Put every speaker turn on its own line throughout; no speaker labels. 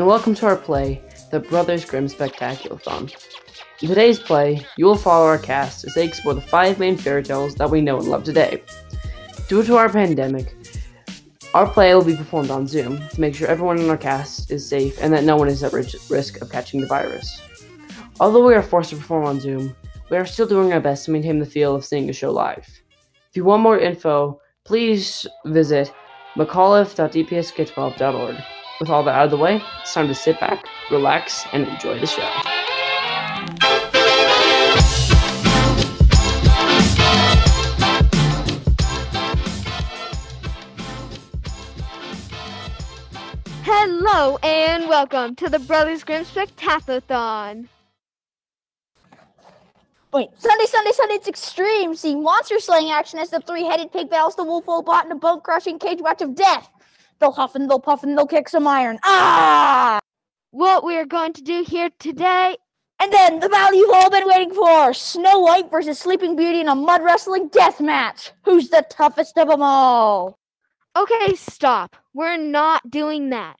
welcome to our play, the Brothers Grimm Spectaculathon. In today's play, you will follow our cast as they explore the 5 main fairy tales that we know and love today. Due to our pandemic, our play will be performed on Zoom to make sure everyone in our cast is safe and that no one is at risk of catching the virus. Although we are forced to perform on Zoom, we are still doing our best to maintain the feel of seeing a show live. If you want more info, please visit mcauliffe.dpsk12.org. With all that out of the way, it's time to sit back, relax, and enjoy the show.
Hello and welcome to the Brothers Grimm Spectaculathon.
Wait, Sunday, it's extreme! See monster slaying action as the 3-headed pig battles the wolf robot in a bone-crushing cage match of death! They'll huff and they'll puff and they'll kick some iron. Ah!
What we are going to do here today...
And then, the battle you've all been waiting for! Snow White versus Sleeping Beauty in a mud wrestling death match! Who's the toughest of them all?
Okay, stop. We're not doing that.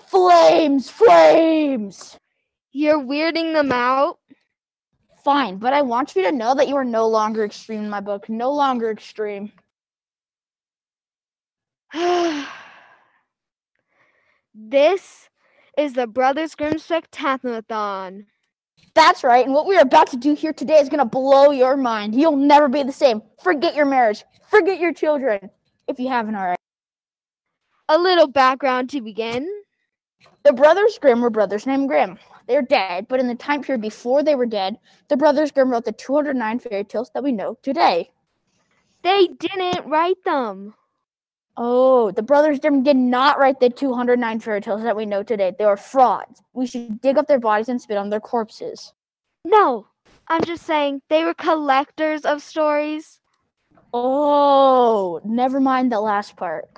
Flames!
You're weirding them out?
Fine, but I want you to know that you are no longer extreme in my book. No longer extreme.
This is the Brothers Grimm Spectaculathon.
That's right, and what we're about to do here today is going to blow your mind. You'll never be the same. Forget your marriage. Forget your children, if you haven't already.
A little background to begin.
The Brothers Grimm were brothers named Grimm. They're dead, but in the time period before they were dead, the Brothers Grimm wrote the 209 fairy tales that we know today.
They didn't write them.
Oh, the Brothers Grimm did not write the 209 fairy tales that we know today. They were frauds. We should dig up their bodies and spit on their corpses.
No, I'm just saying they were collectors of stories.
Oh, never mind the last part.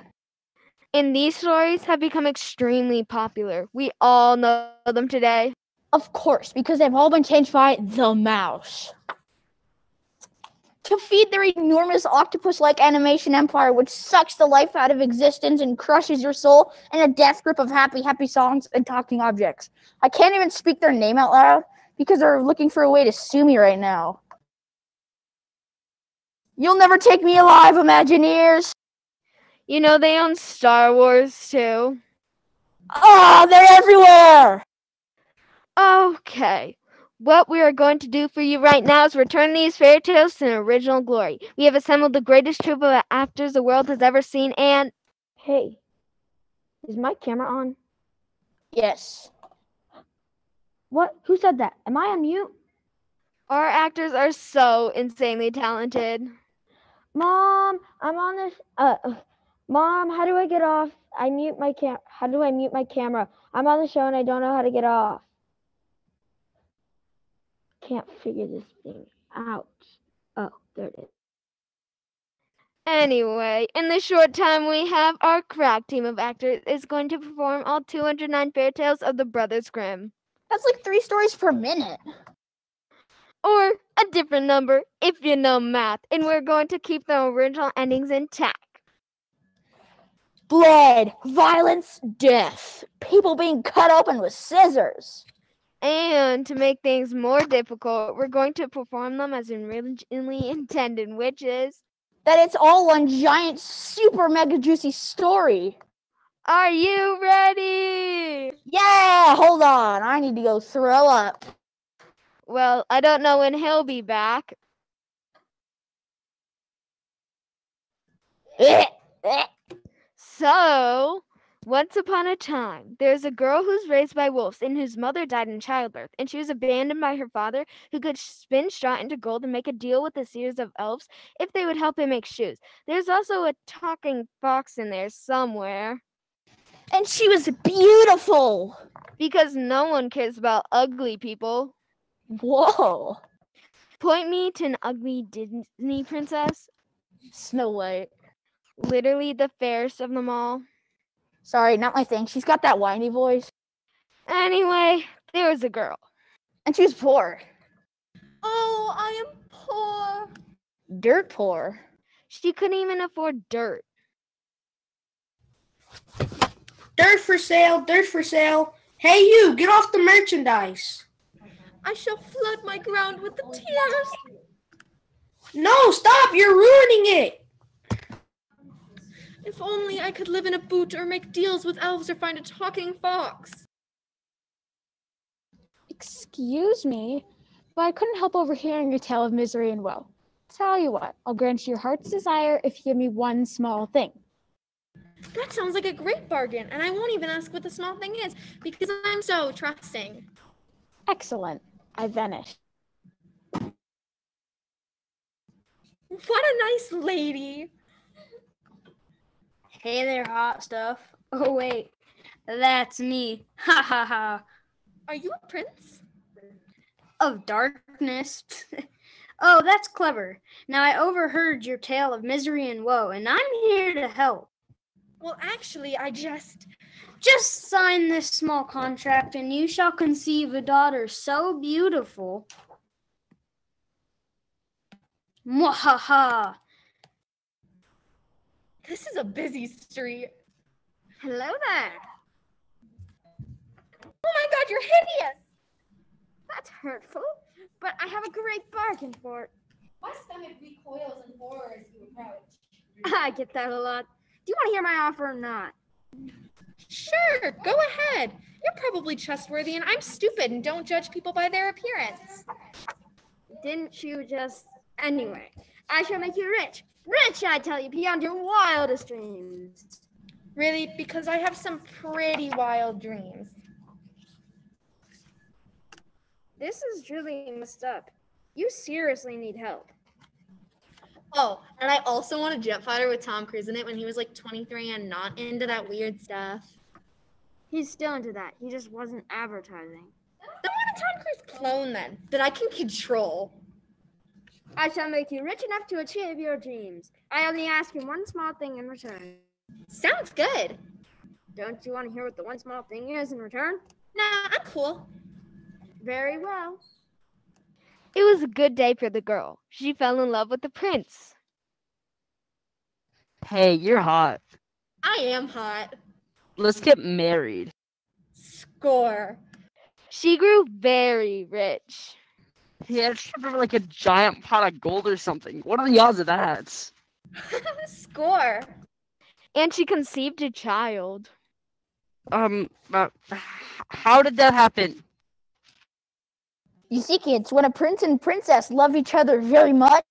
And these stories have become extremely popular. We all know them today.
Of course, because they've all been changed by the mouse. To feed their enormous octopus-like animation empire, which sucks the life out of existence and crushes your soul in a death grip of happy, happy songs and talking objects. I can't even speak their name out loud because they're looking for a way to sue me right now. You'll never take me alive, Imagineers!
You know, they own Star Wars, too.
Oh, they're everywhere!
Okay. What we are going to do for you right now is return these fairy tales to their original glory. We have assembled the greatest troupe of actors the world has ever seen, and...
Hey, is my camera on? Yes. What? Who said that? Am I on mute?
Our actors are so insanely talented.
Mom, I'm on this. Mom, how do I get off? How do I mute my camera? I'm on the show and I don't know how to get off. Can't figure this thing out. Oh, there it is.
Anyway, in the short time we have, our crack team of actors is going to perform all 209 fairy tales of the Brothers Grimm.
That's like 3 stories per minute.
Or a different number, if you know math, and we're going to keep the original endings intact.
Blood, violence, death. People being cut open with scissors.
And to make things more difficult, we're going to perform them as originally intended, which is...
that it's all one giant, super mega juicy story.
Are you ready?
Yeah, hold on. I need to go throw up.
Well, I don't know when he'll be back. So, once upon a time, there's a girl who's raised by wolves and whose mother died in childbirth, and she was abandoned by her father, who could spin straw into gold and make a deal with a series of elves if they would help him make shoes. There's also a talking fox in there somewhere.
And she was beautiful.
Because no one cares about ugly people.
Whoa.
Point me to an ugly Disney princess.
Snow White.
Literally the fairest of them all.
Sorry, not my thing. She's got that whiny voice.
Anyway, there was a girl.
And she was poor.
Oh, I am poor.
Dirt poor.
She couldn't even afford dirt.
Dirt for sale, dirt for sale.
Hey you, get off the merchandise.
I shall flood my ground with the tears.
No, stop, you're ruining it.
If only I could live in a boot or make deals with elves or find a talking fox.
Excuse me, but I couldn't help overhearing your tale of misery and woe. Tell you what, I'll grant you your heart's desire if you give me one small thing.
That sounds like a great bargain, and I won't even ask what the small thing is because I'm so trusting.
Excellent. I vanish.
What a nice lady.
Hey there, hot stuff. Oh, wait. That's me. Ha ha ha.
Are you a prince?
Of darkness. Oh, that's clever. Now, I overheard your tale of misery and woe, and I'm here to help.
Well, actually, I just
sign this small contract, and you shall conceive a daughter so beautiful. Mwahaha.
This is a busy street.
Hello there.
Oh my God, you're hideous.
That's hurtful, but I have a great bargain for it.
My stomach recoils in horror as you approach.
I get that a lot. Do you want to hear my offer or not?
Sure, go ahead. You're probably trustworthy, and I'm stupid and don't judge people by their appearance.
Didn't you just... Anyway, I shall make you rich. Rich, I tell you, beyond your wildest dreams.
Really? Because I have some pretty wild dreams.
This is really messed up. You seriously need help.
Oh, and I also want a jet fighter with Tom Cruise in it when he was like 23 and not into that weird stuff.
He's still into that. He just wasn't advertising.
Then want a Tom Cruise clone then, that I can control.
I shall make you rich enough to achieve your dreams. I only ask you one small thing in return.
Sounds good.
Don't you want to hear what the one small thing is in return?
Nah, I'm cool.
Very well.
It was a good day for the girl. She fell in love with the prince.
Hey, you're hot.
I am hot.
Let's get married.
Score.
She grew very rich.
Yeah, it's like a giant pot of gold or something. What are the odds of that?
Score.
And she conceived a child.
How did that happen?
You see, kids, when a prince and princess love each other very much,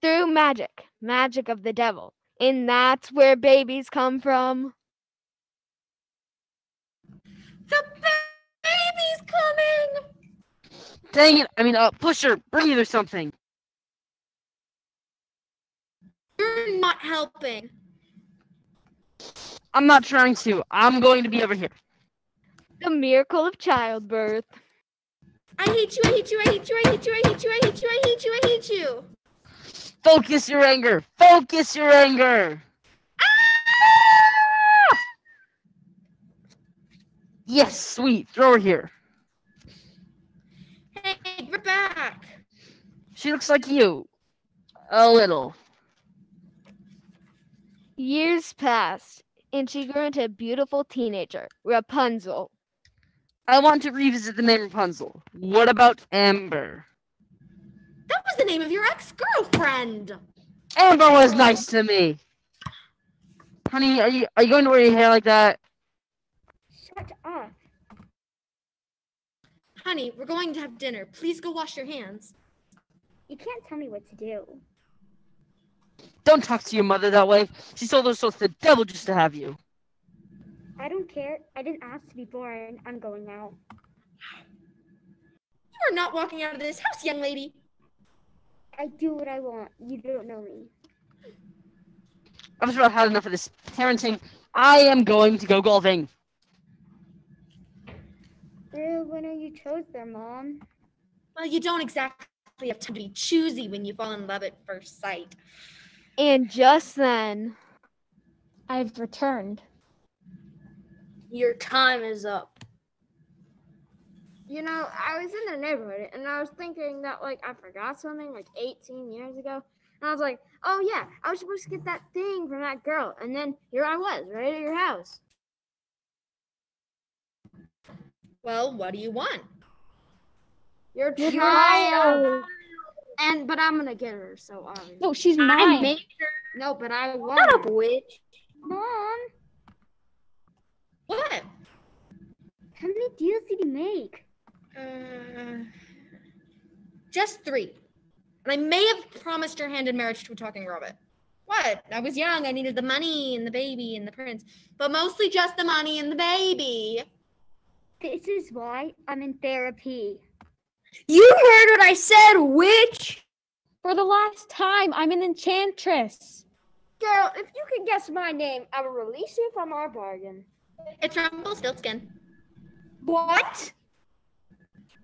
Through magic. Magic of the devil. And that's where babies come from.
The baby's coming.
Dang it, push her, breathe or something.
You're not helping.
I'm not trying to. I'm going to be over here.
The miracle of childbirth.
I hate you, I hate you, I hate you, I hate you, I hate you, I hate you, I hate you, I hate you.
Focus your anger. Focus your anger.
Ah!
Yes, sweet. Throw her here.
Hey, we're back.
She looks like you. A little.
Years passed, and she grew into a beautiful teenager, Rapunzel.
I want to revisit the name Rapunzel. What about Amber?
That was the name of your ex-girlfriend.
Amber was nice to me. Honey, are you going to wear your hair like that?
Shut up.
Honey, we're going to have dinner. Please go wash your hands.
You can't tell me what to do.
Don't talk to your mother that way. She sold her soul to the devil just to have you.
I don't care. I didn't ask to be born. I'm going now.
You are not walking out of this house, young lady.
I do what I want. You don't know me.
I've just about had enough of this parenting. I am going to go golfing.
Real winner you chose there, Mom.
Well, you don't exactly have time to be choosy when you fall in love at first sight.
And just then,
I've returned.
Your time is up.
You know, I was in the neighborhood and I was thinking that, like, I forgot something like 18 years ago. And I was like, oh, yeah, I was supposed to get that thing from that girl. And then here I was, right at your house.
Well, what do you want?
Your
Your
child. But I'm gonna get her, so obviously.
No, she's
I
mine.
made her. No, but I want her. Shut up, witch.
Mom,
What?
how many deals did he make?
Just 3. And I may have promised your hand in marriage to a talking rabbit. What? I was young. I needed the money and the baby and the prince. But mostly just the money and the baby.
This is why I'm in therapy.
You heard what I said, witch.
For the last time, I'm an enchantress.
Girl, if you can guess my name, I will release you from our bargain.
It's Rumpelstiltskin.
What?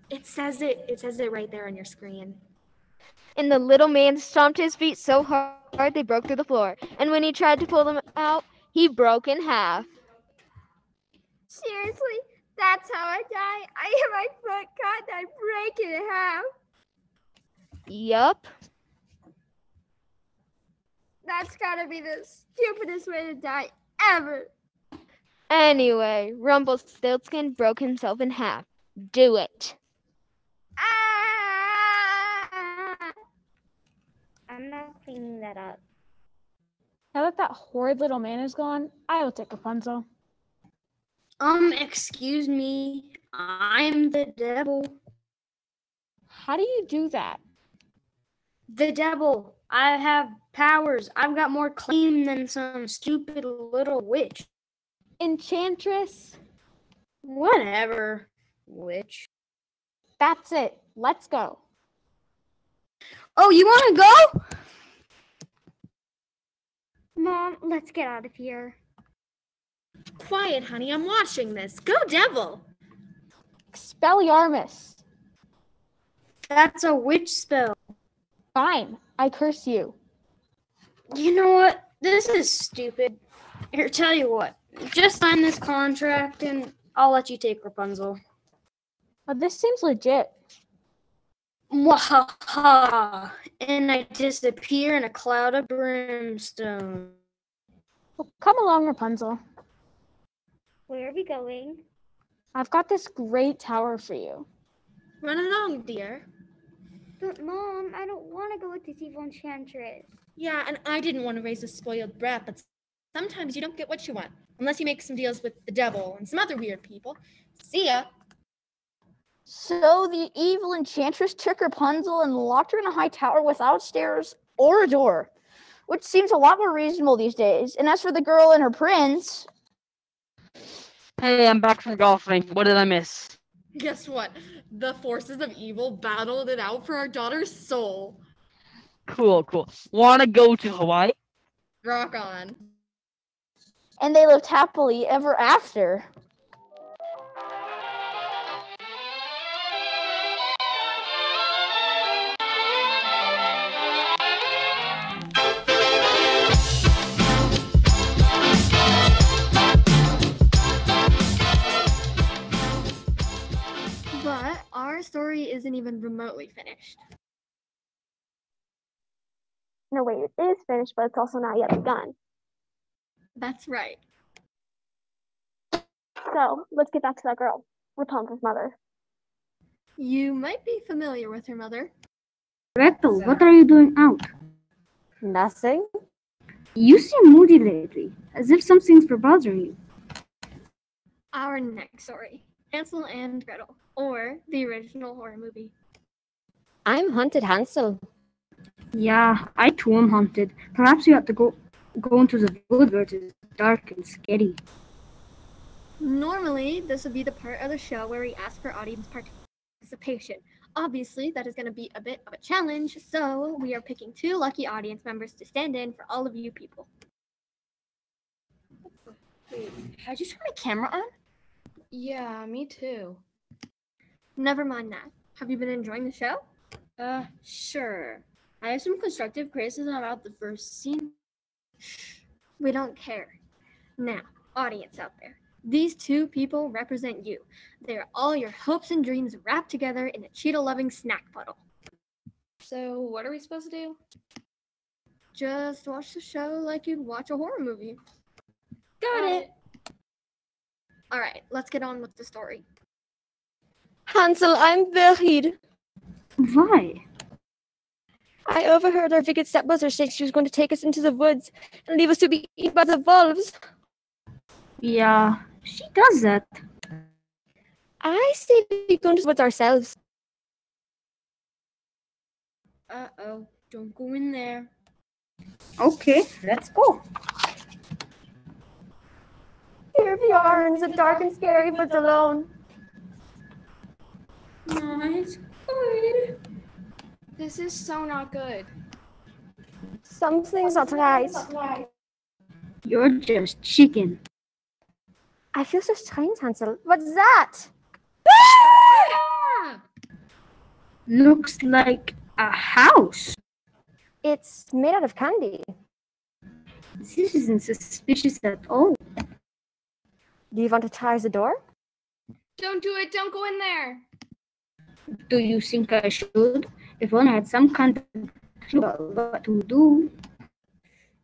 It says it right there on your screen.
And the little man stomped his feet so hard they broke through the floor. And when he tried to pull them out, he broke in half.
Seriously? That's how I die? I have my foot cut and I break it in half.
Yup.
That's gotta be the stupidest way to die ever.
Anyway, Rumpelstiltskin broke himself in half. Do it.
Ah! I'm not cleaning that up.
Now that horrid little man is gone, I will take Rapunzel.
Excuse me. I'm the devil.
How do you do that?
The devil. I have powers. I've got more claim than some stupid little witch.
Enchantress?
Whatever, witch.
That's it. Let's go.
Oh, you want to go?
Mom, let's get out of here.
Quiet, honey. I'm watching this. Go, devil.
Expelliarmus.
That's a witch spell.
Fine. I curse you.
You know what? This is stupid. Here, tell you what. Just sign this contract and I'll let you take Rapunzel.
But this seems legit.
Mwahaha. And I disappear in a cloud of brimstone.
Well, come along, Rapunzel.
Where are we going?
I've got this great tower for you.
Run along, dear.
But Mom, I don't want to go with this evil enchantress.
Yeah, and I didn't want to raise a spoiled brat, but sometimes you don't get what you want. Unless you make some deals with the devil and some other weird people. See ya.
So the evil enchantress took Rapunzel and locked her in a high tower without stairs or a door, which seems a lot more reasonable these days. And as for the girl and her prince...
Hey, I'm back from golfing. What did I miss?
Guess what? The forces of evil battled it out for our daughter's soul.
Cool. Wanna go to Hawaii?
Rock on.
And they lived happily ever after.
But our story isn't even remotely finished.
No, wait, it is finished, but it's also not yet begun.
That's right.
So, let's get back to that girl, Rapunzel's mother.
You might be familiar with her mother.
Gretel, what are you doing out?
Nothing.
You seem moody lately, as if something's bothering you.
Our next story, Hansel and Gretel, or the original horror movie.
I'm Haunted Hansel.
Yeah, I too am haunted. Perhaps you have to go into the wood where it is dark and scary.
Normally, this would be the part of the show where we ask for audience participation. Obviously, that is going to be a bit of a challenge, so we are picking 2 lucky audience members to stand in for all of you people.
Wait, had you turned my camera on?
Yeah, me too. Never mind that. Have you been enjoying the show?
Sure. I have some constructive criticism about the first scene.
We don't care. Now, audience out there, these 2 people represent you. They are all your hopes and dreams wrapped together in a Cheeto-loving snack puddle. So, what are we supposed to do? Just watch the show like you'd watch a horror movie.
Got it.
All right, let's get on with the story.
Hansel, I'm worried.
Why?
I overheard our wicked stepmother say she was going to take us into the woods and leave us to be eaten by the wolves.
Yeah, she does that.
I say we go into the woods ourselves.
Uh-oh, don't go in there.
Okay, let's go.
Here we are in the dark and scary woods alone.
Not good. This is so not good.
Something's not right.
You're just chicken.
I feel so strange, Hansel. What's that?
Looks like a house.
It's made out of candy.
This isn't suspicious at all.
Do you want to try the door?
Don't do it. Don't go in there.
Do you think I should? If one had some kind of clue about what to do.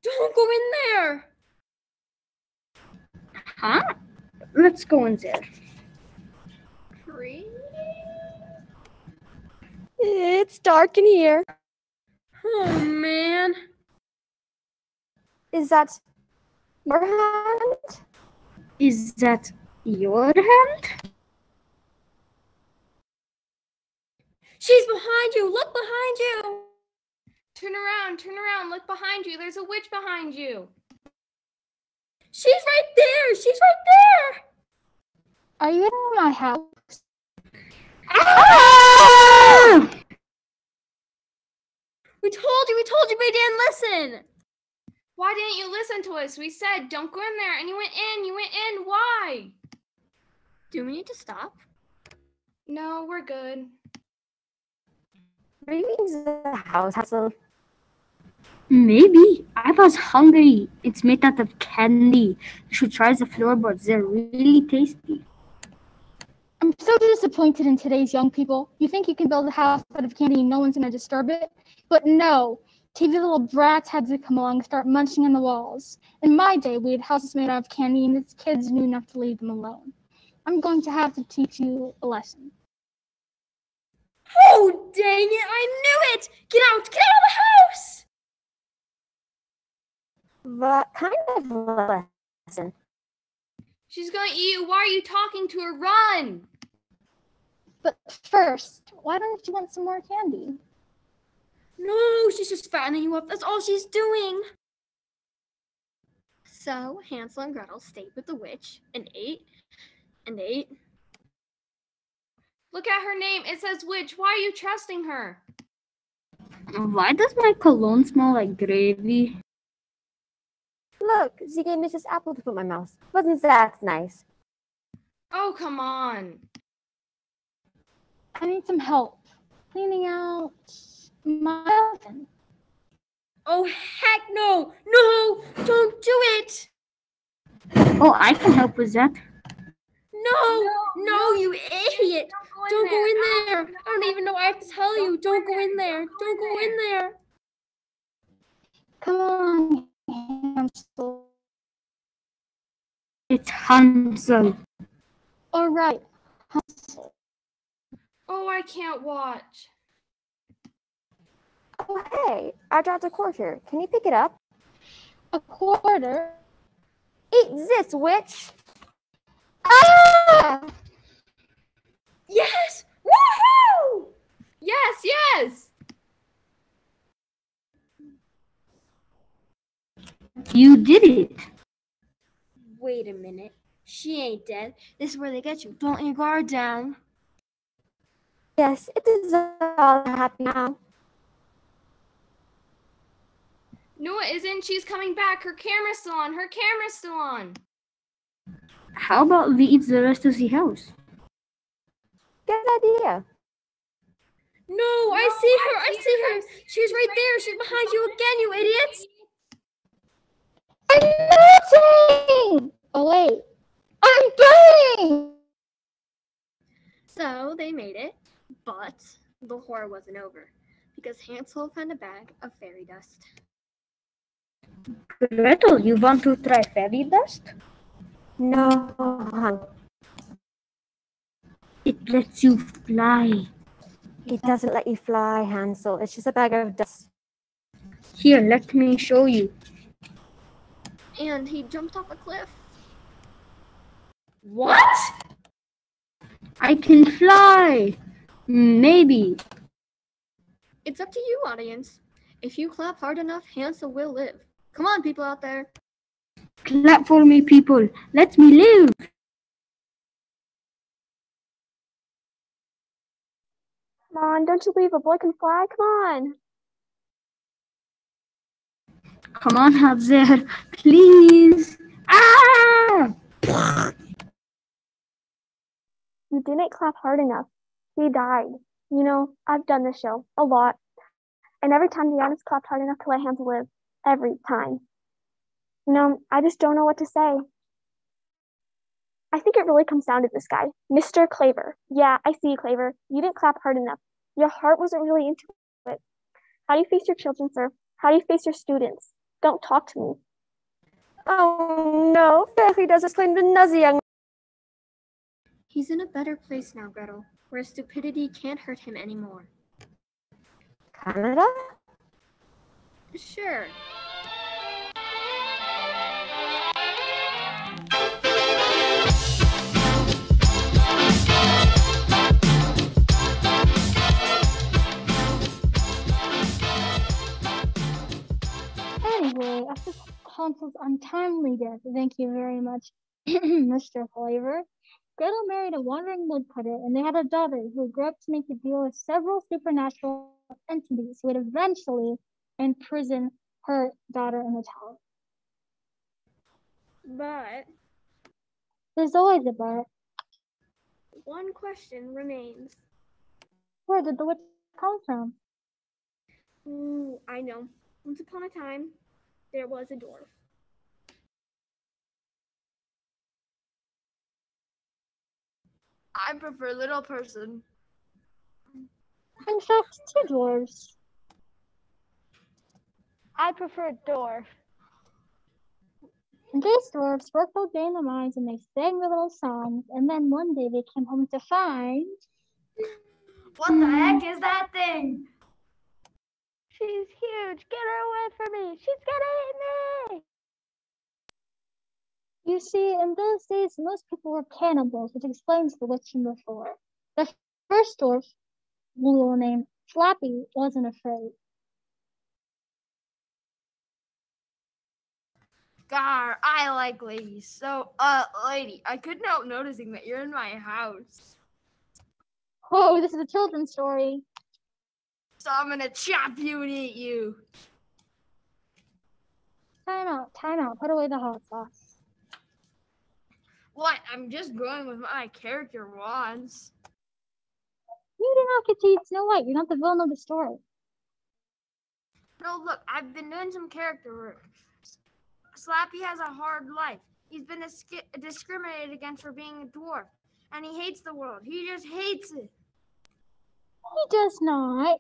Don't go in there.
Huh? Let's go in there.
Pretty?
It's dark in here.
Oh, man.
Is that your hand?
Is that your hand?
She's behind you. Look behind you. Turn around, look behind you. There's a witch behind you. She's right there. She's right there.
Are you in my house?
Ah!
We told you, but you didn't listen. Why didn't you listen to us? We said, don't go in there, and you went in. Why? Do we need to stop? No, we're good.
Maybe the house has a...
Maybe. I was hungry. It's made out of candy. You should try the floorboards. They're really tasty.
I'm so disappointed in today's young people. You think you can build a house out of candy and no one's going to disturb it? But no. TV little brats had to come along and start munching on the walls. In my day, we had houses made out of candy and its kids knew enough to leave them alone. I'm going to have to teach you a lesson.
Oh, dang it. I knew it. Get out of the house.
What kind of lesson?
She's going to eat you. Why are you talking to her? Run.
But first, why don't you want some more candy?
No, she's just fattening you up. That's all she's doing. So Hansel and Gretel stayed with the witch and ate and ate. Look at her name. It says witch. Why are you trusting her?
Why does my cologne smell like gravy?
Look, she gave me this apple to put in my mouth. Wasn't that nice?
Oh, come on.
I need some help cleaning out my oven.
Oh, heck no. No, don't do it.
Oh, I can help with that.
No, you idiot. Don't go in there. I don't even know I have to tell you. Don't go in there. Don't go in there.
Come on, Hansel.
It's Hansel.
All right, Hansel.
Oh, I can't watch.
Oh, hey, I dropped a quarter. Can you pick it up?
A quarter?
Eat this, witch!
Ah!
Yes! Woohoo! Yes!
You did it.
Wait a minute. She ain't dead. This is where they get you. Don't let your guard down.
Yes, it is all happy now.
No, it isn't. She's coming back. Her camera's still on.
How about we eat the rest of the house?
Good idea.
No, I see her. She's right there. She's behind you again, you idiots.
I'm melting! Oh, wait. I'm burning!
So they made it, but the horror wasn't over because Hansel found a bag of fairy dust.
Gretel, you want to try fairy dust?
No, hon.
It lets you fly.
It doesn't let you fly, Hansel. It's just a bag of dust.
Here, let me show you.
And he jumped off a cliff.
What?
I can fly. Maybe.
It's up to you, audience. If you clap hard enough, Hansel will live. Come on, people out there.
Clap for me, people. Let me live.
Come on, don't you leave. A boy can fly. Come on.
Come on, Hansel. Please. Ah!
You didn't clap hard enough. He died. You know, I've done this show a lot. And every time the audience clapped hard enough to let Hansel live. Every time. You know, I just don't know what to say. I think it really comes down to this guy, Mr. Claver. Yeah, I see you, Claver. You didn't clap hard enough. Your heart wasn't really into it. How do you face your children, sir? How do you face your students? Don't talk to me.
Oh no, Fairy does explain the nuzzy young.
He's in a better place now, Gretel, where stupidity can't hurt him anymore.
Canada?
Sure.
Anyway, after Hansel's untimely death, thank you very much, Mr. Flavor, Gretel married a wandering woodcutter, and they had a daughter who grew up to make a deal with several supernatural entities who would eventually imprison her daughter in the tower.
But
There's always a but.
one question remains.
Where did the witch come from?
Ooh, I know. Once upon a time, there was a dwarf.
I prefer little person.
In fact, two dwarves.
I prefer dwarf.
These dwarves worked all day in the mines and they sang their little songs, and then one day they came home to find...
What the heck is that thing?
She's huge. Get her away from me. She's gonna eat me.
You see, in those days, most people were cannibals, which explains the witch from before. The first dwarf, little named Flappy, wasn't afraid.
Gar, I like ladies. So, lady, I couldn't help noticing that you're in my house.
Oh, this is a children's story.
So I'm gonna chop you and eat you.
Time out. Put away the hot sauce.
What? I'm just going with what my character wants.
You did not get to eat Snow White. You're not the villain of the story.
No, look, I've been doing some character work. Slappy has a hard life. He's been discriminated against for being a dwarf. And he hates the world. He just hates it.
He does not.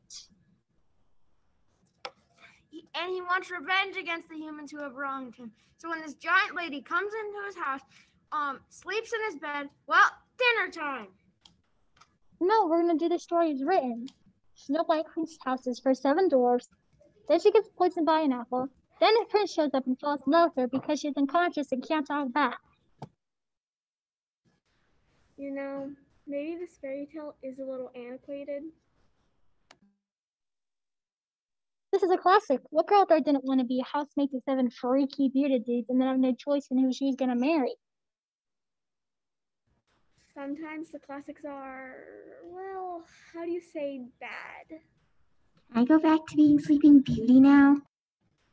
And he wants revenge against the humans who have wronged him. So when this giant lady comes into his house, sleeps in his bed, well, dinner time.
No, we're gonna do the story as written. Snow White cleans houses for 7 dwarves. Then she gets poisoned by an apple. Then a prince shows up and falls in love with her because she's unconscious and can't talk back.
You know, maybe this fairy tale is a little antiquated.
This is a classic. What girl out there didn't want to be a housemate to 7 freaky bearded dudes and then have no choice in who she was gonna marry?
Sometimes the classics are, well, how do you say bad?
Can I go back to being Sleeping Beauty now?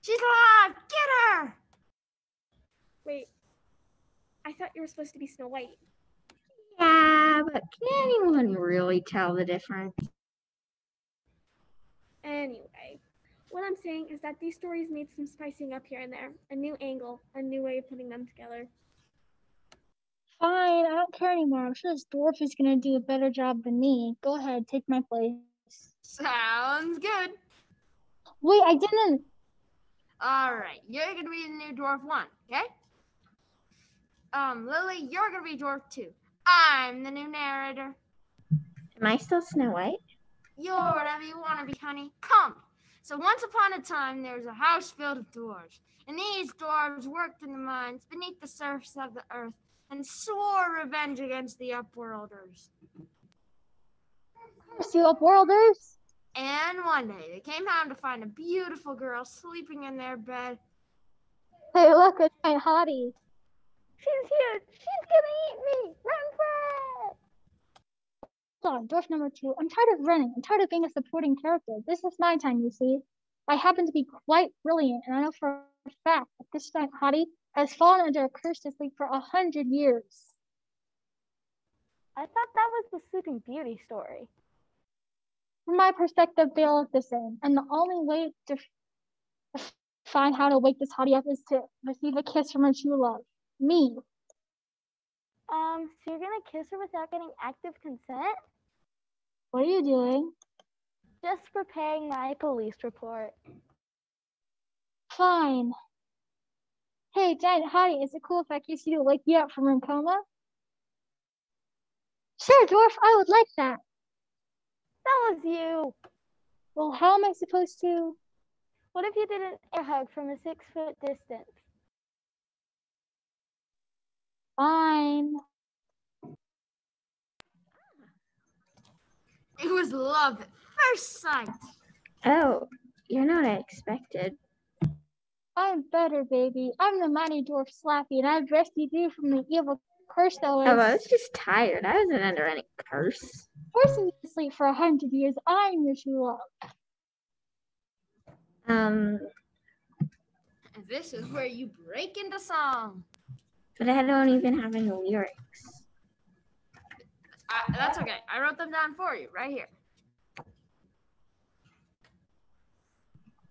She's alive! Get her!
Wait, I thought you were supposed to be Snow White.
Yeah, but can anyone really tell the difference?
Anyway, what I'm saying is that these stories need some spicing up here and there. A new angle, a new way of putting them together.
Fine, I don't care anymore. I'm sure this dwarf is gonna do a better job than me. Go ahead, take my place.
Sounds good.
Wait, I didn't.
All right, you're gonna be the new dwarf 1, okay? Lily, you're gonna be dwarf 2. I'm the new narrator.
Am I still Snow White?
You're whatever you want to be, honey. Come. So once upon a time, there was a house filled with dwarves. And these dwarves worked in the mines beneath the surface of the earth and swore revenge against the Upworlders.
See Upworlders?
And one day, they came home to find a beautiful girl sleeping in their bed.
Hey, look, it's my hottie.
She's huge. She's gonna eat me. Run for it.
Hold on, dwarf number 2. I'm tired of running. I'm tired of being a supporting character. This is my time, you see. I happen to be quite brilliant, and I know for a fact that this giant hottie has fallen under a curse to sleep for 100 years.
I thought that was the Sleeping Beauty story.
From my perspective, they all look the same, and the only way to find how to wake this hottie up is to receive a kiss from her true love, me.
So you're gonna kiss her without getting active consent?
What are you doing?
Just preparing my police report.
Fine. Hey, giant hottie, is it cool if I kiss you to wake you up from your coma? Sure, dwarf, I would like that.
That was you.
Well, how am I supposed to?
What if you did an air hug from a 6-foot distance?
Fine.
It was love at first sight.
Oh, you're not I expected.
I'm better, baby. I'm the mighty dwarf Slappy, and I've rescued you from the evil curse that was
Oh, I was just tired. I wasn't under any curse.
forcing you to sleep for 100 years. I'm your true love.
And this is where you break into song.
But I don't even have any lyrics.
That's okay. I wrote them down for you right here.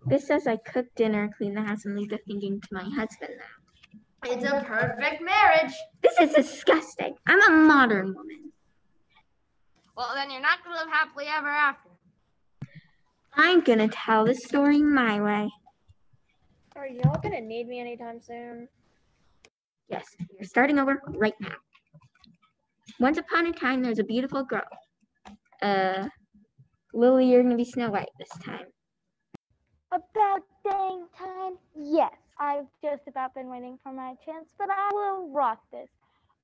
This says I cook dinner, clean the house, and leave the thinking to my husband now.
It's a perfect marriage.
This is disgusting. I'm a modern woman.
Well, then you're not going to live happily ever after.
I'm gonna tell the story my way.
Are y'all gonna need me anytime soon?
Yes, you're starting over right now. Once upon a time, there's a beautiful girl. Lily, you're gonna be Snow White this time.
About dang time. Yes, I've just about been waiting for my chance, but I will rock this.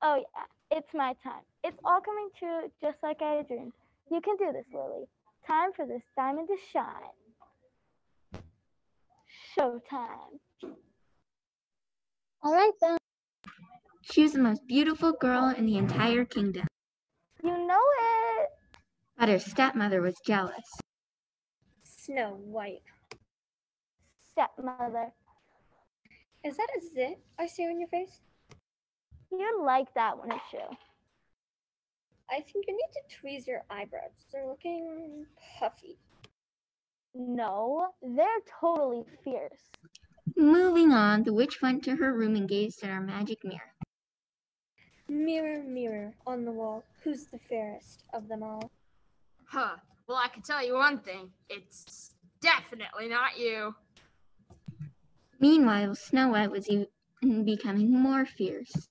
Oh yeah, it's my time. It's all coming true just like I dreamed. You can do this, Lily. Time for this diamond to shine. Showtime.
All right, then.
She was the most beautiful girl in the entire kingdom.
You know it.
But her stepmother was jealous.
Snow White.
Stepmother.
Is that a zit I see on your face?
You like that one, issue.
I think you need to tweeze your eyebrows. They're looking puffy.
No, they're totally fierce.
Moving on, the witch went to her room and gazed at her magic mirror.
Mirror, mirror on the wall, who's the fairest of them all?
Huh. Well, I can tell you one thing. It's definitely not you.
Meanwhile, Snow White was even becoming more fierce.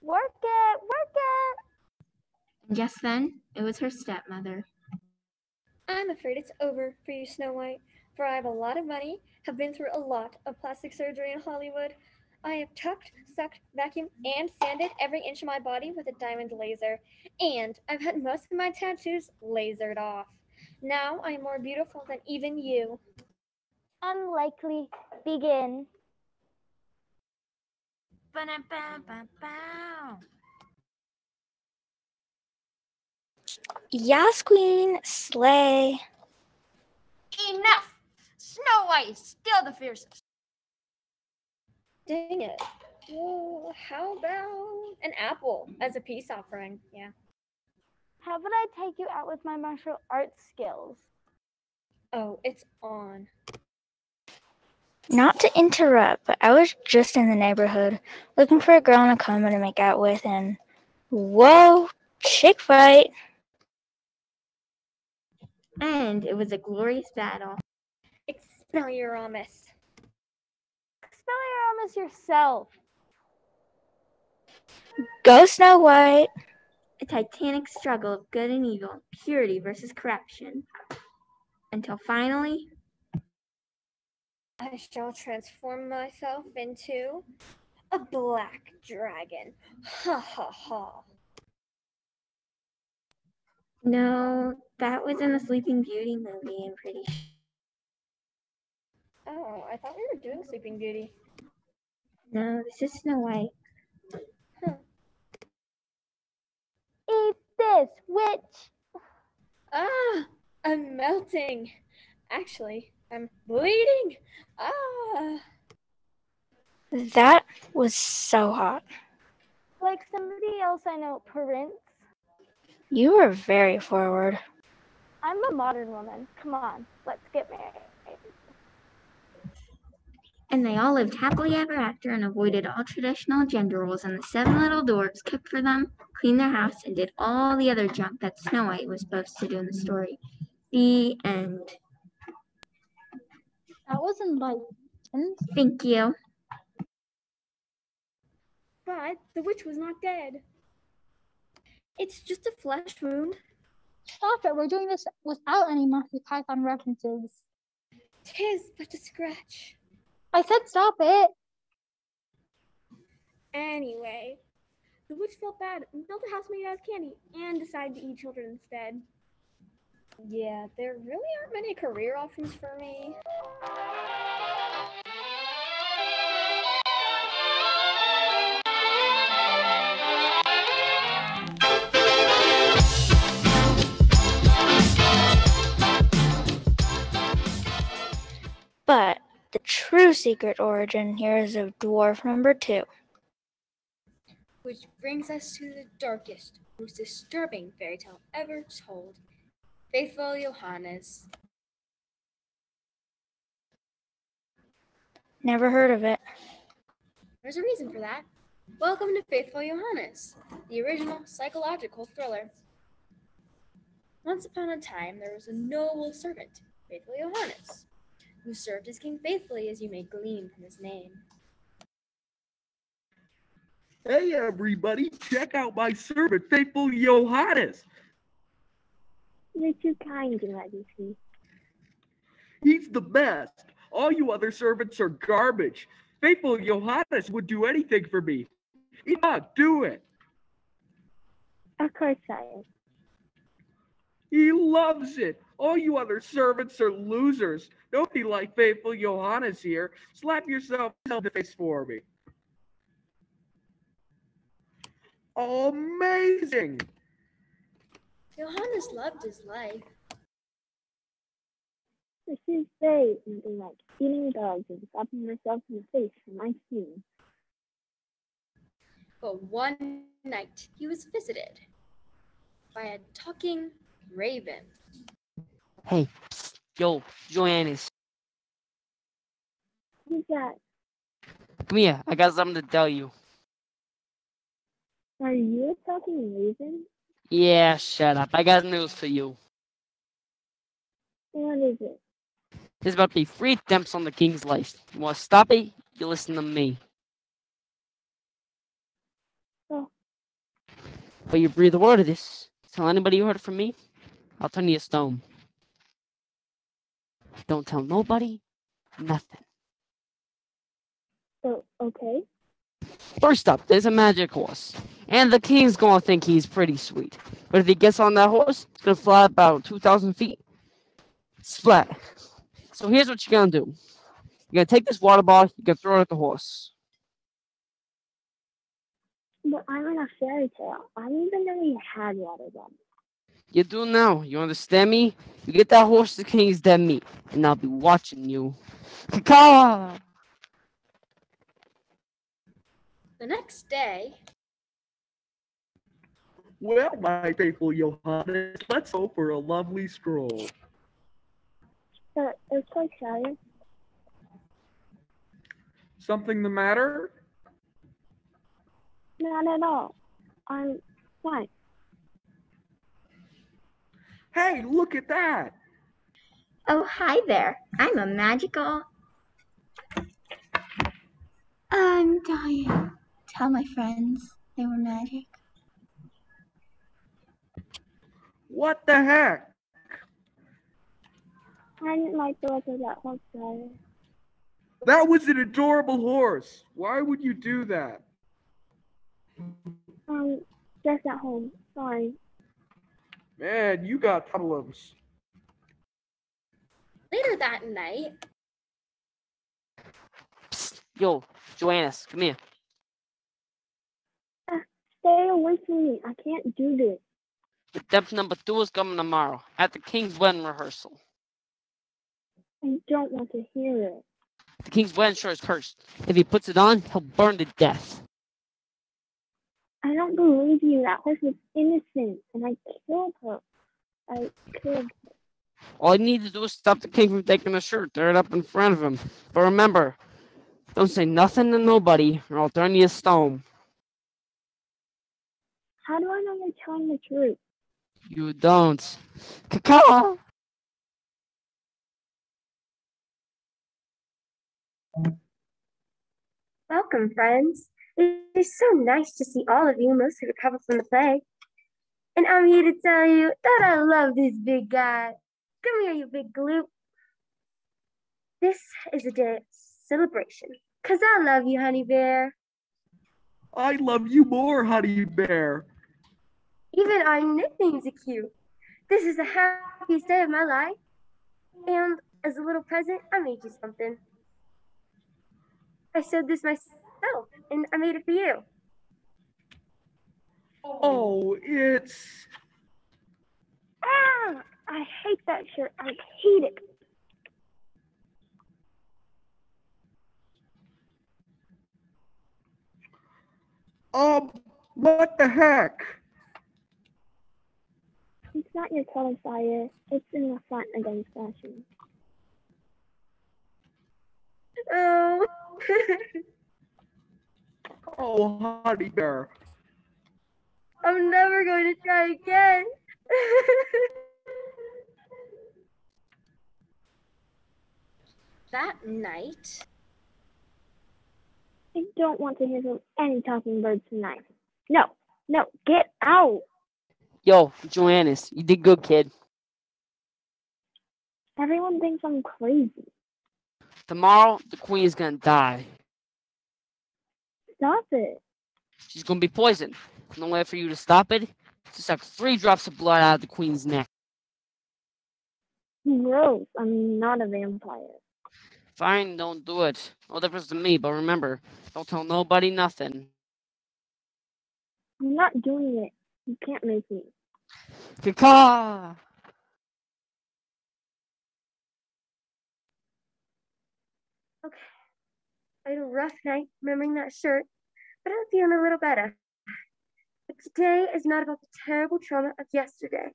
Work it, work it.
And just then, it was her stepmother.
I'm afraid it's over for you, Snow White, for I have a lot of money, have been through a lot of plastic surgery in Hollywood. I have tucked, sucked, vacuumed, and sanded every inch of my body with a diamond laser, and I've had most of my tattoos lasered off. Now I am more beautiful than even you.
Unlikely. Begin.
Ba-da-ba-ba-bow.
Yas, Queen, slay.
Enough! Snow White is still the fiercest.
Dang it. Well, how about an apple as a peace offering? Yeah.
How about I take you out with my martial arts skills?
Oh, it's on.
Not to interrupt, but I was just in the neighborhood looking for a girl in a coma to make out with, and whoa, chick fight.
And it was a glorious battle.
Expelliarmus.
Expelliarmus yourself.
Go, Snow White.
A titanic struggle of good and evil, purity versus corruption. Until finally,
I shall transform myself into a black dragon. Ha ha ha.
no, that was in the Sleeping Beauty movie, I'm pretty sure.
Oh, I thought we were doing Sleeping Beauty.
No, this is Snow White.
Eat this, witch!
Ah, I'm melting. Actually, I'm bleeding. Ah.
That was so hot.
Like somebody else I know, Prince.
You were very forward.
I'm a modern woman. Come on, let's get married.
And they all lived happily ever after and avoided all traditional gender roles, and the 7 little dwarfs cooked for them, cleaned their house, and did all the other junk that Snow White was supposed to do in the story. The end.
That was enlightened.
Thank you.
But the witch was not dead. It's just a flesh wound.
Stop it. We're doing this without any Monty Python references.
'Tis but a scratch.
I said stop it.
Anyway, the witch felt bad and built a house made out of candy and decided to eat children instead. Yeah, there really aren't many career options for me.
But the true secret origin here is of dwarf number 2.
Which brings us to the darkest, most disturbing fairy tale ever told. Faithful Johannes.
Never heard of it.
There's a reason for that. Welcome to Faithful Johannes, the original psychological thriller. Once upon a time, there was a noble servant, Faithful Johannes, who served his king faithfully, as you may glean from his name.
Hey everybody, check out my servant, Faithful Johannes.
You're too kind, Your Majesty.
He's the best. All you other servants are garbage. Faithful Johannes would do anything for me. He'd not do it.
Of course, sire.
He loves it. All you other servants are losers. Nobody like Faithful Johannes here. Slap yourself in the face for me. Amazing!
Johannes loved his life.
This is very something like eating dogs and slapping myself in the face for my king.
But one night he was visited by a talking raven.
Hey, yo, Johannes.
Who's that?
Come here, I got something to tell you.
Are you a talking raven?
Yeah, shut up. I got news for you.
What is it?
There's about to be 3 attempts on the king's life. You want to stop it? You listen to me.
Oh.
But you breathe a word of this. Tell anybody you heard it from me, I'll turn you to stone. Don't tell nobody, nothing.
Oh, okay.
First up, there's a magic horse. And the king's gonna think he's pretty sweet. But if he gets on that horse, it's gonna fly about 2,000 feet. Splat. So here's what you're gonna do. You're gonna take this water bottle, you're gonna throw it at the horse.
But I'm in a fairy tale. I didn't even know you had water bottles.
You do now, you understand me? You get that horse to the king's dead meat, and I'll be watching you. Caw!
The next day,
Well, my faithful Johannes, let's go for a lovely stroll.
But it's like sire.
Something the matter?
Not at all. I'm fine.
Hey, look at that!
Oh, hi there. I'm a magical... I'm dying. Tell my friends they were magic.
What the heck?
I didn't like the look of that horse better.
That was an adorable horse. Why would you do that?
Just at home. Sorry.
Man, you got problems.
Later that night,
Psst, yo, Johannes, come here.
Stay away from me. I can't do this.
Redemption number 2 is coming tomorrow at the King's wedding rehearsal.
I don't want to hear it.
The King's wedding shirt is cursed. If he puts it on, he'll burn to death.
I don't believe you. That horse was innocent, and I killed her. I killed her.
All you need to do is stop the king from taking the shirt, tear it up in front of him. But remember, don't say nothing to nobody, or I'll turn you a stone.
How do I know you're telling the truth?
You don't. Caca!
Welcome, friends. It is so nice to see all of you mostly recovered from the plague. And I'm here to tell you that I love this big guy. Come here, you big gloop. This is a day of celebration, 'cause I love you, honey bear.
I love you more, honey bear.
Even our nicknames are cute. This is the happiest day of my life. And as a little present, I made you something. I sewed this myself, and I made it for you.
Oh, it's...
Ah! I hate that shirt. I hate it.
What the heck?
It's not your color, Sire. It's in the front against fashion.
Oh.
Oh, honey bear.
I'm never going to try again.
that night,
I don't want to hear from any talking birds tonight. No, get out.
Yo, Johannes, you did good, kid.
Everyone thinks I'm crazy.
Tomorrow, the queen's gonna die.
Stop it.
She's gonna be poisoned. No way for you to stop it. Just suck 3 drops of blood out of the queen's neck.
Gross. I'm not a vampire.
Fine, don't do it. No difference to me, but remember, don't tell nobody nothing.
I'm not doing it. You can't make me.
Caca!
Okay. I had a rough night remembering that shirt, but I'm feeling a little better. But today is not about the terrible trauma of yesterday.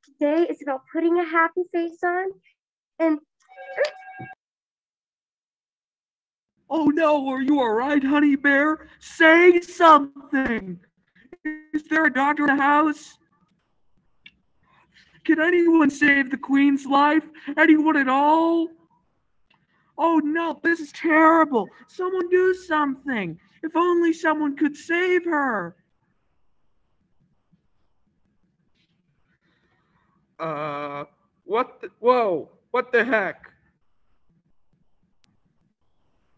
Today is about putting a happy face on and...
Oh no, are you alright, honey bear? Say something! Is there a doctor in the house? Can anyone save the queen's life? Anyone at all? Oh no, this is terrible. Someone do something. If only someone could save her. Whoa, what the heck?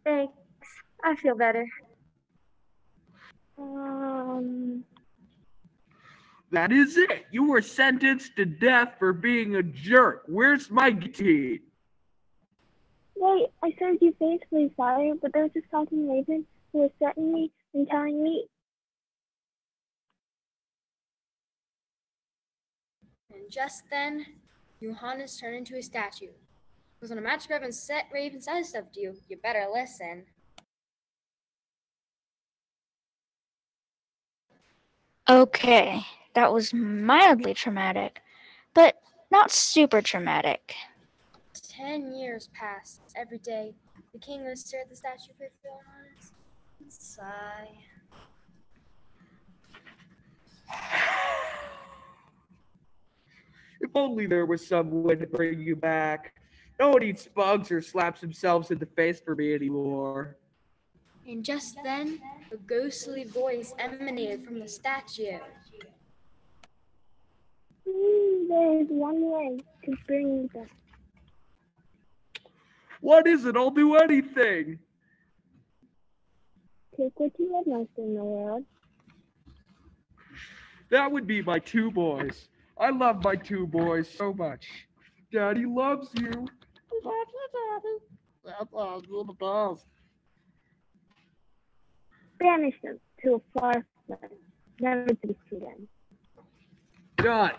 Thanks. I feel better.
That is it. You were sentenced to death for being a jerk. Where's my guillotine?
Wait, I served you faithfully, Sire, but there was this talking raven who was threatening me and telling me.
and just then, Johannes turned into a statue. Because when a magic raven says stuff to you, you better listen.
Okay, that was mildly traumatic, but not super traumatic.
10 years passed. Every day, the king would stare at the statue of Faithful Johannes and sigh.
If only there was some way to bring you back. No one eats bugs or slaps themselves in the face for me anymore.
And just then, a ghostly voice emanated from the statue.
There's one way to bring them.
What is it? I'll do anything.
Take what you love most in the world.
That would be my two boys. I love my two boys so much. Daddy loves you. Love you, Daddy.
Banish them to a far place, never to be seen again.
Done.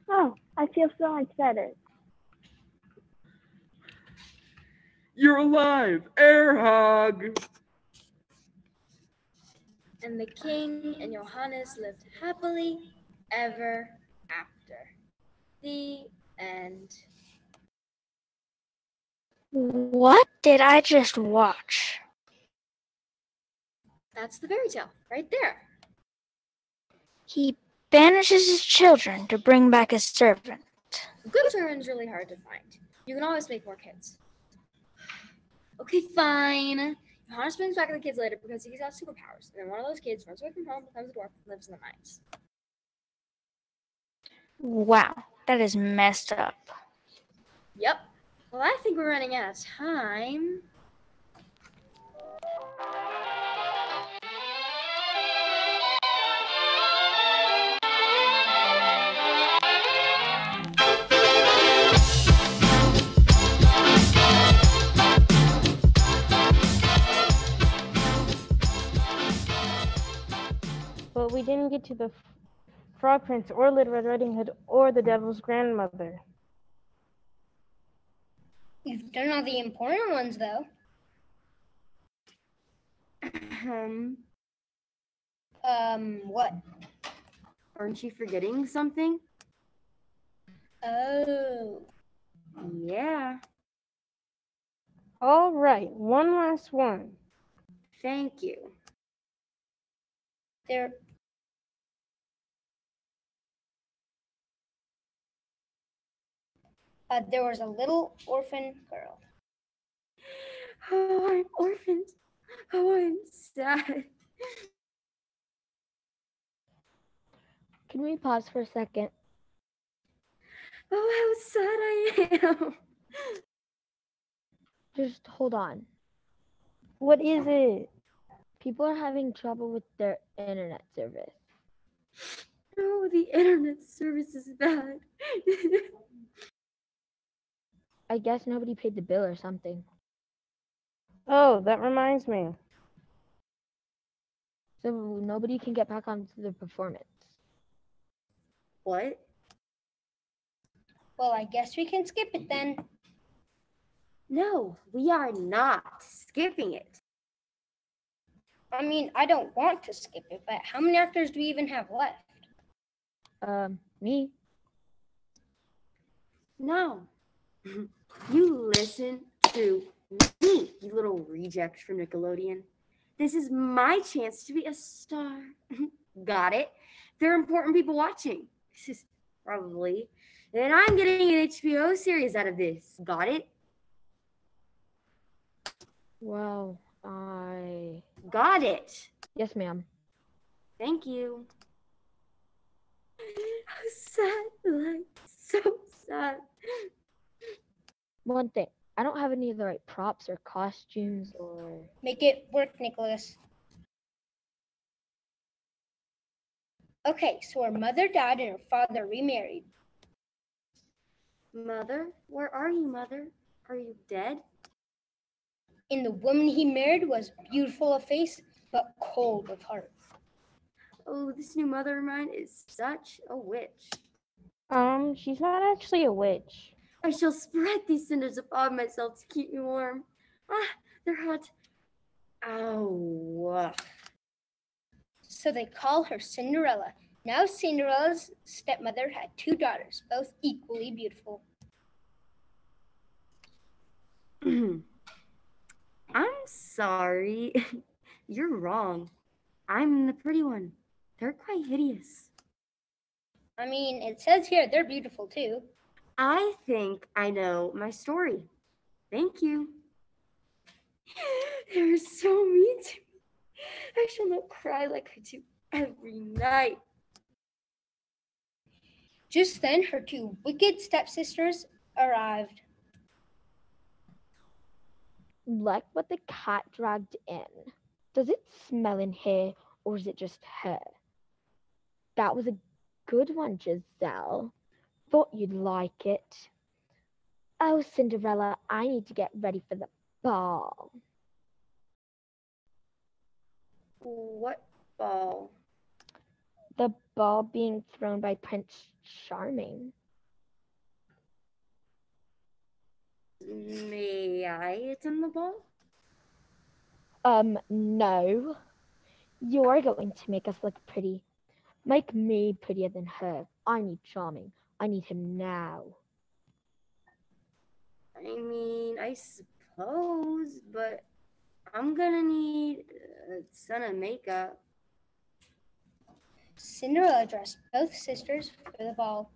Oh, I feel so much better.
You're alive. Air hug.
And the king and Johannes lived happily ever after. The end.
What did I just watch?
That's the fairy tale right there.
He banishes his children to bring back his servant.
A good servant's really hard to find. You can always make more kids. Okay, fine. Johannes brings back the kids later because he's got superpowers. And then one of those kids runs away from home, becomes a dwarf, and lives in the mines.
Wow, that is messed up.
Yep. Well, I think we're running out of time.
But we didn't get to the Frog Prince or Little Red Riding Hood or the Devil's Grandmother.
You've done all the important ones, though. What?
Aren't you forgetting something?
Oh.
Yeah.
All right, one last one.
Thank you.
There was a little orphan girl.
Oh, I'm orphaned. Oh, I'm sad.
Can we pause for a second?
Oh, how sad I am.
Just hold on. What is it? People are having trouble with their internet service.
Oh, the internet service is bad.
I guess nobody paid the bill or something. Oh, that reminds me. So nobody can get back onto the performance.
What?
Well, I guess we can skip it then.
No, we are not skipping it.
I mean, I don't want to skip it, but how many actors do we even have left?
Me.
No. You listen to me, you little reject from Nickelodeon. This is my chance to be a star. Got it? There are important people watching. This is probably. And I'm getting an HBO series out of this. Got it?
Well, I...
Got it.
Yes, ma'am.
Thank you. How sad, like, so sad.
One thing, I don't have any of the right props or costumes or...
Make it work, Nicholas. Okay, so her mother died and her father remarried.
Mother? Where are you, Mother? Are you dead?
And the woman he married was beautiful of face, but cold of heart.
Oh, this new mother of mine is such a witch.
She's not actually a witch.
I shall spread these cinders upon myself to keep me warm. Ah, they're hot. Ow.
So they call her Cinderella. Now Cinderella's stepmother had 2 daughters, both equally beautiful.
I'm sorry. You're wrong. I'm the pretty one. They're quite hideous.
I mean, it says here they're beautiful too.
I think I know my story. Thank you. They're so mean to me. I shall not cry like I do every night.
Just then her two wicked stepsisters arrived.
Like what the cat dragged in. Does it smell in here, or is it just her? That was a good one, Giselle. Thought you'd like it. Oh, Cinderella, I need to get ready for the ball.
What ball?
The ball being thrown by Prince Charming.
May I attend the ball?
No. You're going to make us look pretty. Make me prettier than her. I need Charming. I need him now.
I mean, I suppose, but I'm gonna need a ton of makeup.
Cinderella dressed both sisters for the ball.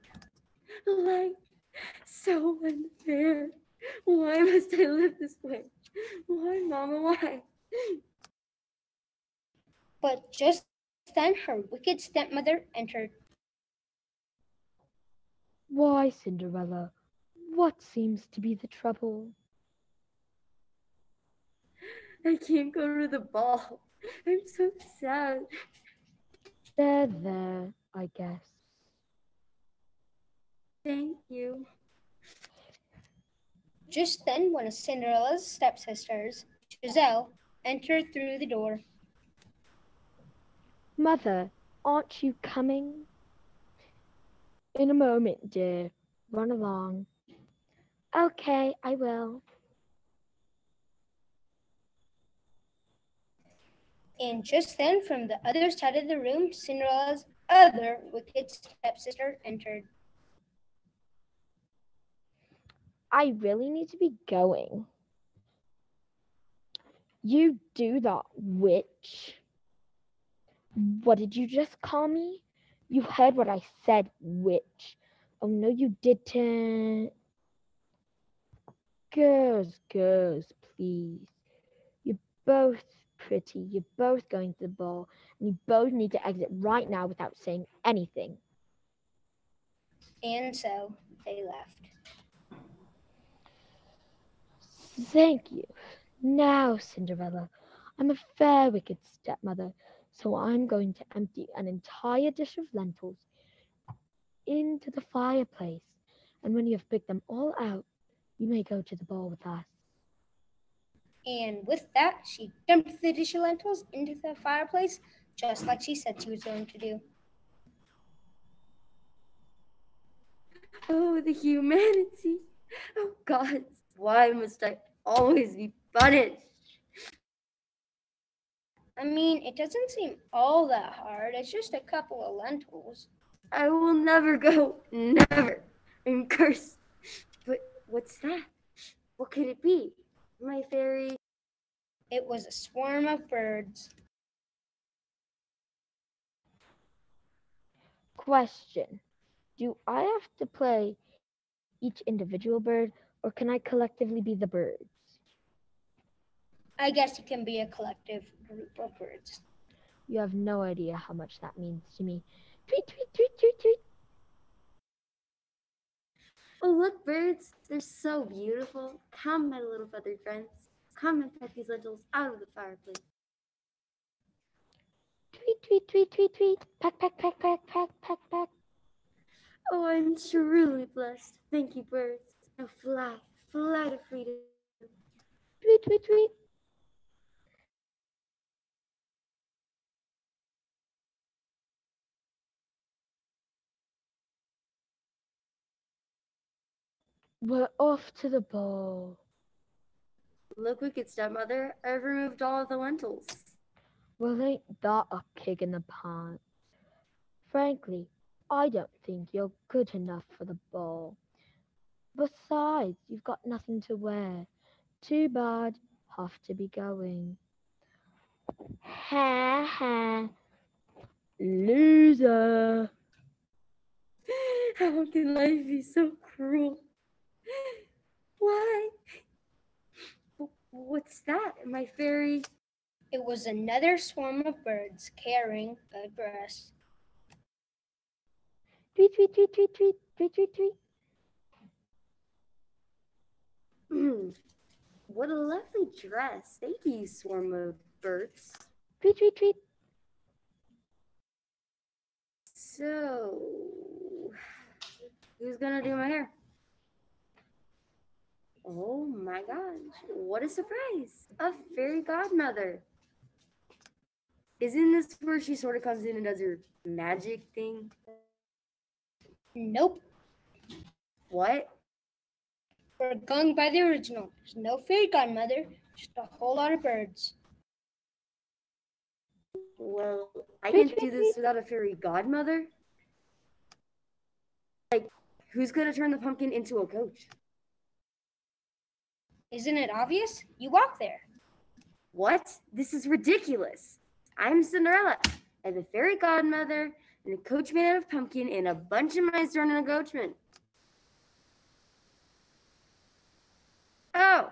Like, so unfair. Why must I live this way? Why, Mama, why?
But just then her wicked stepmother entered.
Why, Cinderella? What seems to be the trouble?
I can't go to the ball. I'm so sad.
There, I guess.
Thank you.
Just then one of Cinderella's stepsisters, Giselle, entered through the door.
Mother, aren't you coming? In a moment, dear. Run along. Okay, I will.
And just then from the other side of the room, Cinderella's other wicked stepsister entered.
I really need to be going. You do that, witch. What did you just call me? You heard what I said, witch. Oh, no, you didn't. Girls, please. You're both pretty. You're both going to the ball. And you both need to exit right now without saying anything.
And so they left.
Thank you. Now, Cinderella, I'm a fair wicked stepmother, so I'm going to empty an entire dish of lentils into the fireplace, and when you have picked them all out, you may go to the ball with us.
And with that, she dumped the dish of lentils into the fireplace, just like she said she was going to do.
Oh, the humanity. Oh, God, why must I always be punished?
I mean, it doesn't seem all that hard. It's just a couple of lentils.
I will never go. Never. I'm cursed. But what's that? What could it be? My fairy?
It was a swarm of birds.
Question. Do I have to play each individual bird, or can I collectively be the birds?
I guess it can be a collective group of birds.
You have no idea how much that means to me. Tweet, tweet, tweet, tweet, tweet.
Oh, look, birds. They're so beautiful. Come, my little feathered friends. Come and peck these lentils out of the fireplace.
Tweet, tweet, tweet, tweet, tweet. Peck, peck, peck, peck, peck, peck, peck.
Oh, I'm truly blessed. Thank you, birds. Now fly, fly to freedom.
Tweet, tweet, tweet. We're off to the ball.
Look, wicked stepmother, I've removed all of the lentils.
Well, ain't that a kick in the pants? Frankly, I don't think you're good enough for the ball. Besides, you've got nothing to wear. Too bad. Have to be going. Ha ha. Loser.
How can life be so cruel? Why? What's that, my fairy?
It was another swarm of birds carrying a dress.
Tweet, tweet, tweet, tweet, tweet, tweet, tweet, tweet.
What a lovely dress. Thank you, swarm of birds.
Tweet, tweet, tweet.
So, who's gonna do my hair? Oh my gosh, what a surprise! A fairy godmother. Isn't this where she sort of comes in and does her magic thing?
Nope.
What?
We're going by the original. There's no fairy godmother, just a whole lot of birds.
Well, I can't do this without a fairy godmother. Like, who's gonna turn the pumpkin into a coach?
Isn't it obvious? You walk there.
What? This is ridiculous. I'm Cinderella. I have a fairy godmother and a coach made out of pumpkin and a bunch of mice running a coachman. Oh,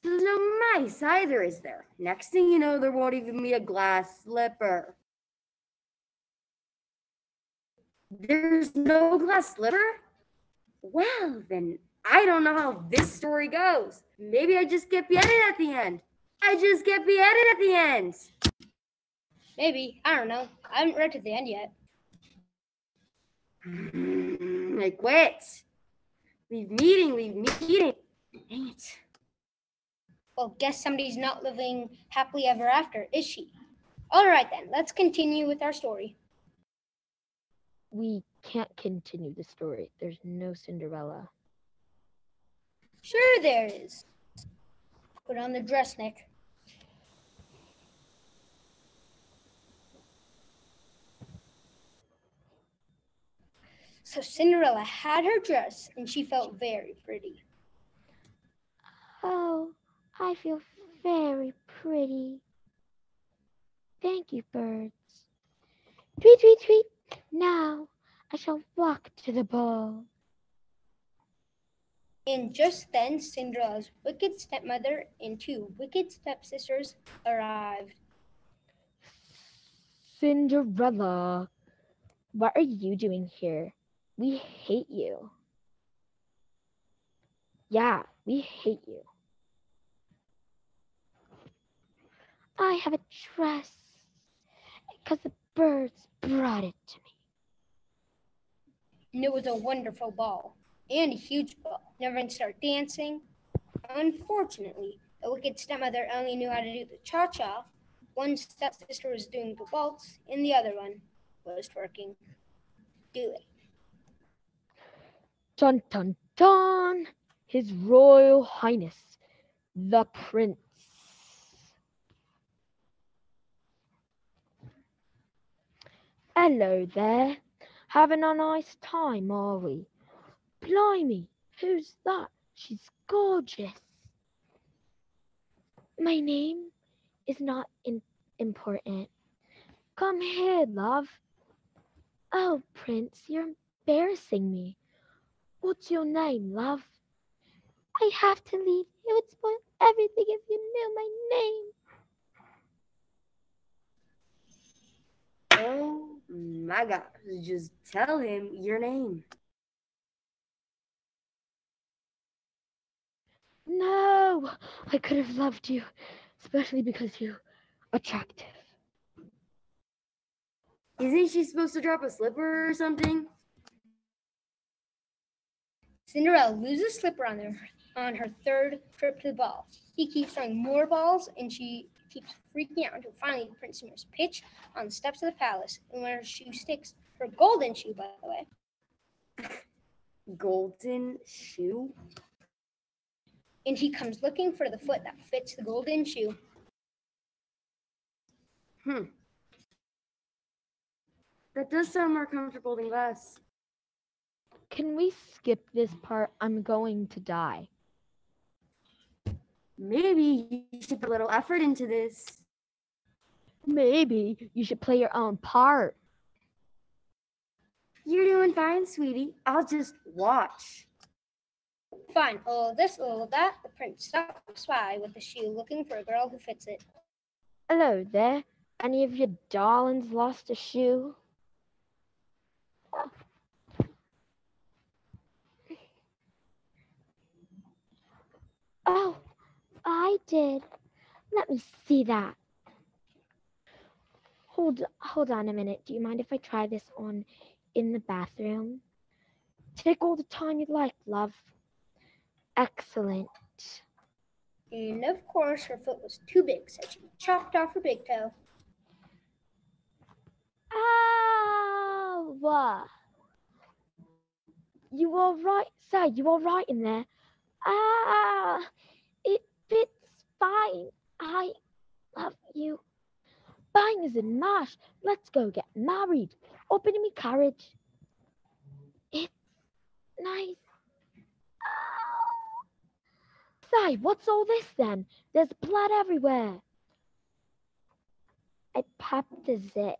there's no mice either, is there? Next thing you know, there won't even be a glass slipper. There's no glass slipper? Well, then I don't know how this story goes. Maybe I just get beheaded at the end.
Maybe. I don't know. I haven't read to the end yet.
I quit. Leave meeting. Dang it.
Well, guess somebody's not living happily ever after, is she? All right, then. Let's continue with our story.
We can't continue the story. There's no Cinderella.
Sure there is. Put on the dress, Nick. So Cinderella had her dress, and she felt very pretty.
Oh, I feel very pretty. Thank you, birds. Tweet, tweet, tweet. Now I shall walk to the ball.
And just then, Cinderella's wicked stepmother and two wicked stepsisters arrived.
Cinderella, what are you doing here? We hate you. Yeah, we hate you. I have a dress because the birds brought it to me.
And it was a wonderful ball, and a huge ball. And everyone started dancing. Unfortunately, the wicked stepmother only knew how to do the cha-cha. One stepsister was doing the waltz, and the other one was twerking. Do it.
Dun, dun, dun! His Royal Highness, the Prince. Hello there. Having a nice time, are we? Blimey, who's that? She's gorgeous. My name is not important. Come here, love. Oh, Prince, you're embarrassing me. What's your name, love? I have to leave. It would spoil everything if you knew my name.
Oh my gosh, just tell him your name.
No, I could have loved you, especially because you're attractive.
Isn't she supposed to drop a slipper or something?
Cinderella loses a slipper on her third trip to the ball. He keeps throwing more balls, and she keeps freaking out until finally the prince must pitch on the steps of the palace, and where her shoe sticks, her golden shoe, by the way.
Golden shoe?
And he comes looking for the foot that fits the golden shoe.
That does sound more comfortable than glass.
Can we skip this part? I'm going to die.
Maybe you should put a little effort into this.
Maybe you should play your own part.
You're doing fine, sweetie. I'll just watch.
Fine, all this, all that. The prince stops by with the shoe, looking for a girl who fits it.
Hello there. Any of your darlings lost a shoe? Oh, I did. Let me see that. Hold on a minute. Do you mind if I try this on in the bathroom? Take all the time you'd like, love. Excellent.
And of course, her foot was too big, so she chopped off her big toe.
Ow! You all right, sir? You all right in there? Ah, it fits fine. I love you. Bang is in mash. Let's go get married. Open me carriage. It's nice. Say, what's all this then? There's blood everywhere. I popped a zit.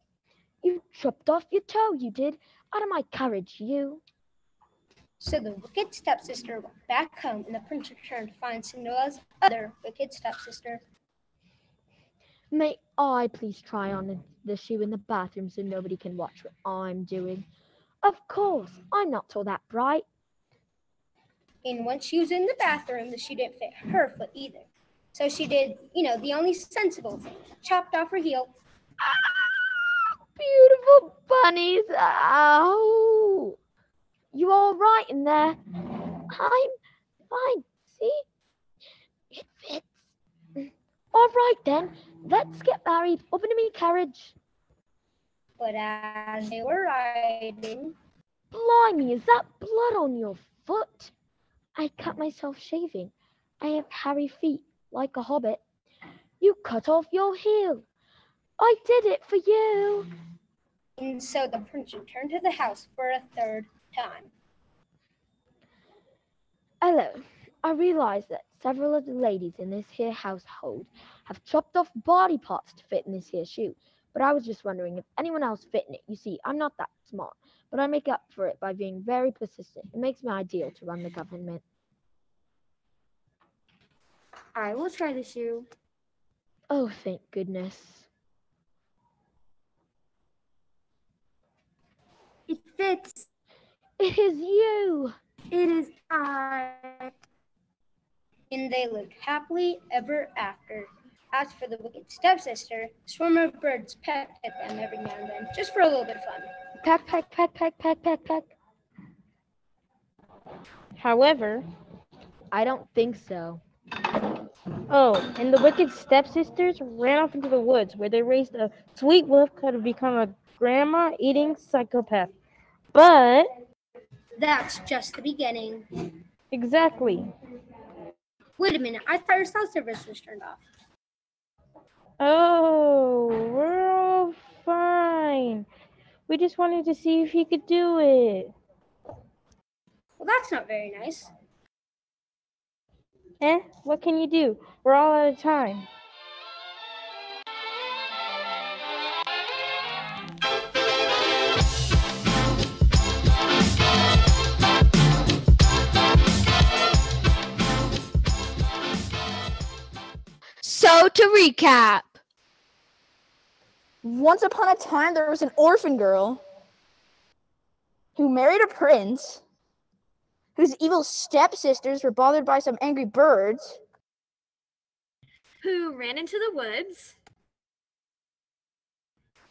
You chopped off your toe, you did. Out of my carriage, you.
So the wicked stepsister went back home, and the prince returned to find Cinderella's other wicked stepsister.
May I please try on the shoe in the bathroom so nobody can watch what I'm doing? Of course, I'm not so that bright.
And once she was in the bathroom, the shoe didn't fit her foot either. So she did, the only sensible thing. Chopped off her heel.
Beautiful bunnies. Ow. You all right in there? I'm fine. See? It fits. All right then. Let's get married. Open to me carriage.
But as they were riding...
Blimey, is that blood on your foot? I cut myself shaving. I have hairy feet, like a hobbit. You cut off your heel. I did it for you.
And so the prince returned to the house for a third time.
Hello. I realize that several of the ladies in this here household have chopped off body parts to fit in this here shoe, but I was just wondering if anyone else fit in it. You see, I'm not that smart, but I make up for it by being very persistent. It makes me ideal to run the government.
I will try the shoe.
Oh, thank goodness.
It fits.
It is you.
It is I.
And they lived happily ever after. As for the wicked stepsister, a swarm of birds pecked at them every now and then, just for a little bit of fun.
Peck, peck, peck, peck, peck, peck, peck.
However,
I don't think so.
Oh, and the wicked stepsisters ran off into the woods where they raised a sweet wolf who had become a grandma-eating psychopath. But...
That's just the beginning.
Exactly.
Wait a minute, I thought your cell service was turned off.
Oh, we're all fine. We just wanted to see if he could do it.
Well, that's not very nice.
What can you do? We're all out of time.
So to recap.
Once upon a time, there was an orphan girl who married a prince whose evil stepsisters were bothered by some angry birds.
Who ran into the woods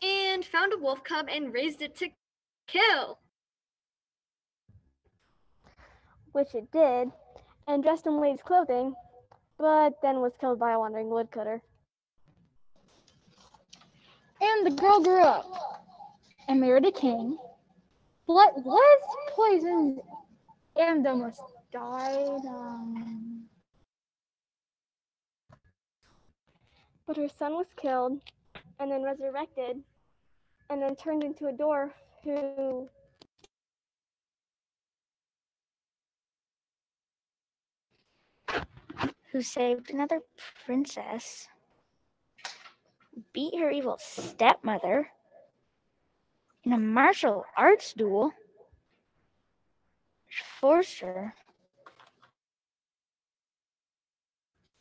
and found a wolf cub and raised it to kill.
Which it did, and dressed in ladies' clothing, but then was killed by a wandering woodcutter.
And the girl grew up and married a king, but was poisoned and almost died.
But her son was killed, and then resurrected, and then turned into a dwarf
who saved another princess, beat her evil stepmother in a martial arts duel, forced her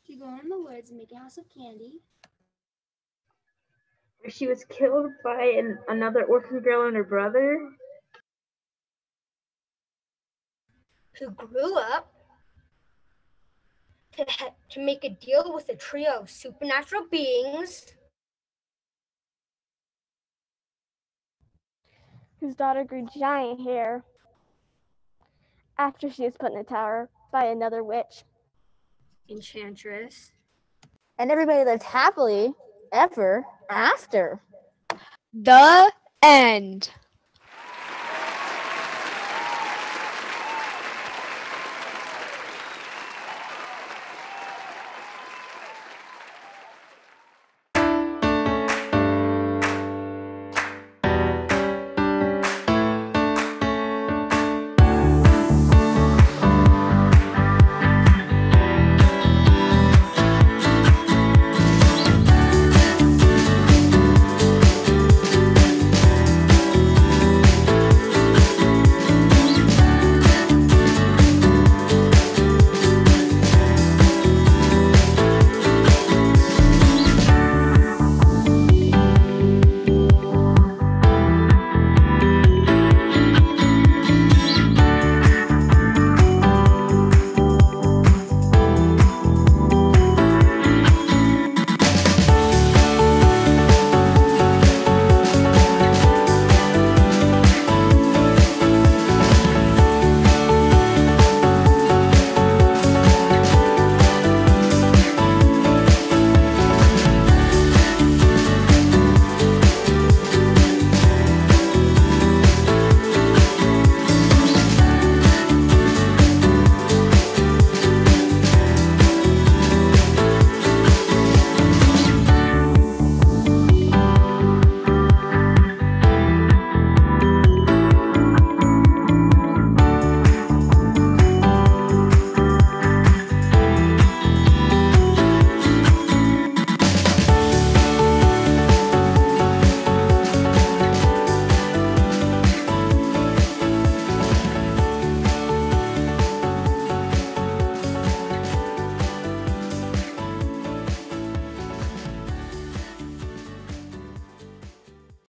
to go in the woods and make a house of candy.
Where she was killed by another orphan girl and her brother.
Who grew up
to make a deal with a trio of supernatural beings
whose daughter grew giant hair after she was put in a tower by another witch.
Enchantress.
And everybody lived happily ever after.
The end.